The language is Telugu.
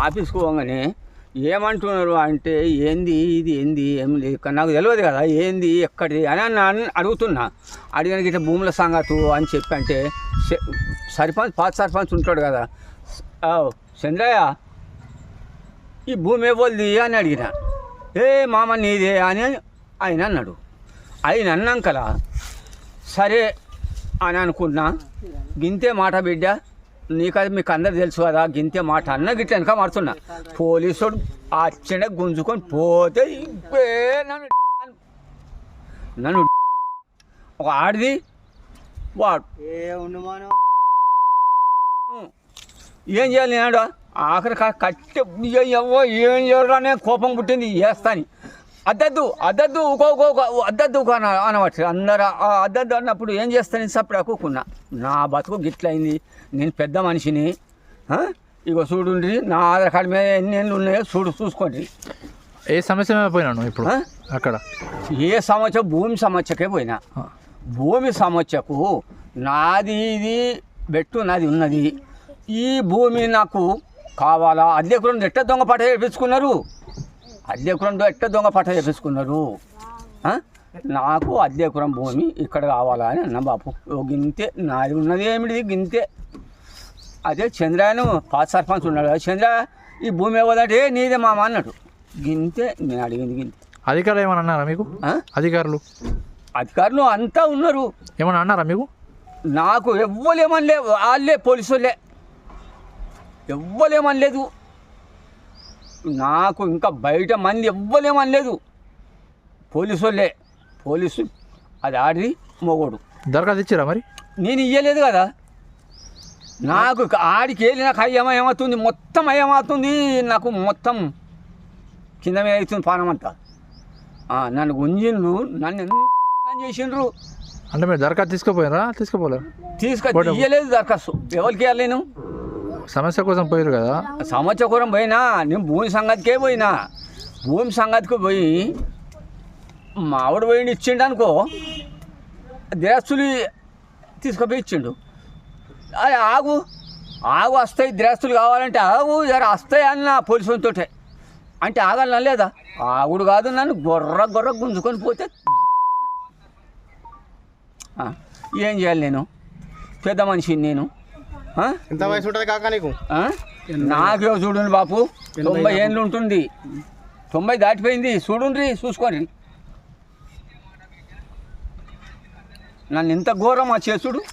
ఆఫీస్కి పోగానే ఏమంటున్నారు అంటే ఏంది ఇది ఏంది ఏం లేదు నాకు తెలియదు కదా ఏంది ఎక్కడి అని అడుగుతున్నా. అడిగానికి ఇట్లా భూముల సంగతు అని చెప్పి అంటే సర్పంచ్ పాత సర్పంచ్ ఉంటాడు కదా, చంద్రయ్య ఈ భూమి ఇవ్వద్ది అని అడిగిన. ఏ మామ నీదే అని ఆయన అన్నాడు. ఆయన అన్నాకలా సరే అని అనుకున్నా. గింతే మాట బిడ్డ, నీకది మీకు అందరు తెలుసు కదా, గింతే మాట అన్న గిట్ల వెనక మారుతున్నా. పోలీసుడు అచ్చండే గుంజుకొని పోతే నన్ను ఒక ఆడిది వాడు ఏం చేయాలి నేనాడు ఆఖరి కట్టె ఎవ్వో ఏం చేయడానే కోపం పుట్టింది వేస్తాని. అద్దద్దు అద్దద్దు అద్దద్దు అనవచ్చు అందరూ. అద్దద్దు అన్నప్పుడు ఏం చేస్తాను సప్పుడు అక్కుకున్నా. నా బతుకు గిట్లయింది, నేను పెద్ద మనిషిని. ఇగో చూడండి నా ఆధార్ కార్డు మీద ఎన్ని ఏళ్ళు ఉన్నాయో చూసుకోండి. ఏ సమస్య మీద పోయినాను ఇప్పుడు అక్కడ? ఏ సమస్య? భూమి సమస్యకే పోయినా. భూమి సమస్యకు నాది ఇది బెట్టు నాది ఉన్నది. ఈ భూమి నాకు కావాలా? అద్దెకురం ఎట్ట దొంగ పట్ట చేపించుకున్నారు, అద్దెకురం ఎట్ట దొంగ పట్ట చేపించుకున్నారు. నాకు అద్దెకురం భూమి ఇక్కడ కావాలా అని అన్న. బాపు గింతే నాది ఉన్నది ఏమిటి గింతే. అదే చంద్రయ్యను పాత సర్పంచ్ ఉన్నాడు కదా, చంద్ర ఈ భూమి ఇవ్వదంటే నీదే మామ అన్నాడు. గింతే నేను అడిగింది గింతే. అధికారులు ఏమన్నా అన్నారా మీకు? అధికారులు అంతా ఉన్నారు. ఏమన్నా అన్నారా మీకు? నాకు ఎవ్వలేమనలే, వాళ్ళే పోలీసులే ఎవ్వలేమనలేదు. నాకు ఇంకా బయట మంది ఎవ్వలేమనలేదు, పోలీసులే. పోలీసు అది ఆడి మొగోడు. దరఖాస్తు ఇచ్చారా మరి? నేను ఇయ్యలేదు కదా. నాకు ఆడికి వెళ్ళి నాకు అయ్యమవుతుంది, మొత్తం అయ్యమవుతుంది. నాకు మొత్తం కింద మీద అవుతుంది పానం అంతా. నన్ను గుంజిండ్రు, నన్ను ఎంత చేసిండ్రు. అంటే మీరు దరఖాస్తు తీసుకుపోయారా? ఇయ్యలేదు దరఖాస్తు. ఎవరికి ఇవ్వాలి? నేను సమస్య కోసం పోయారు కదా. సమస్య కోసం పోయినా. నేను భూమి సంగతికే పోయినా. భూమి సంగతికి పోయి మా ఆవిడ పోయి ఇచ్చిండు అనుకో, దిరాస్తులు తీసుకుపోయి ఇచ్చిండు. అది ఆగు వస్తాయి దిరాస్తులు కావాలంటే ఆగు జర వస్తాయి అన్న పోలీసులతో. అంటే ఆగాలన్నా లేదా? ఆగుడు కాదు, నన్ను గొర్ర గుంజుకొని పోతే ఏం చేయాలి? నేను పెద్ద మనిషిని. నేను ఎంత వయసు ఉంటుంది కాక నీకు? నాకే చూడండి బాపు, 90 ఏళ్ళు ఉంటుంది. 90 దాటిపోయింది. చూడండి, చూసుకోండి నన్ను ఇంత ఘోరం చేసుడు.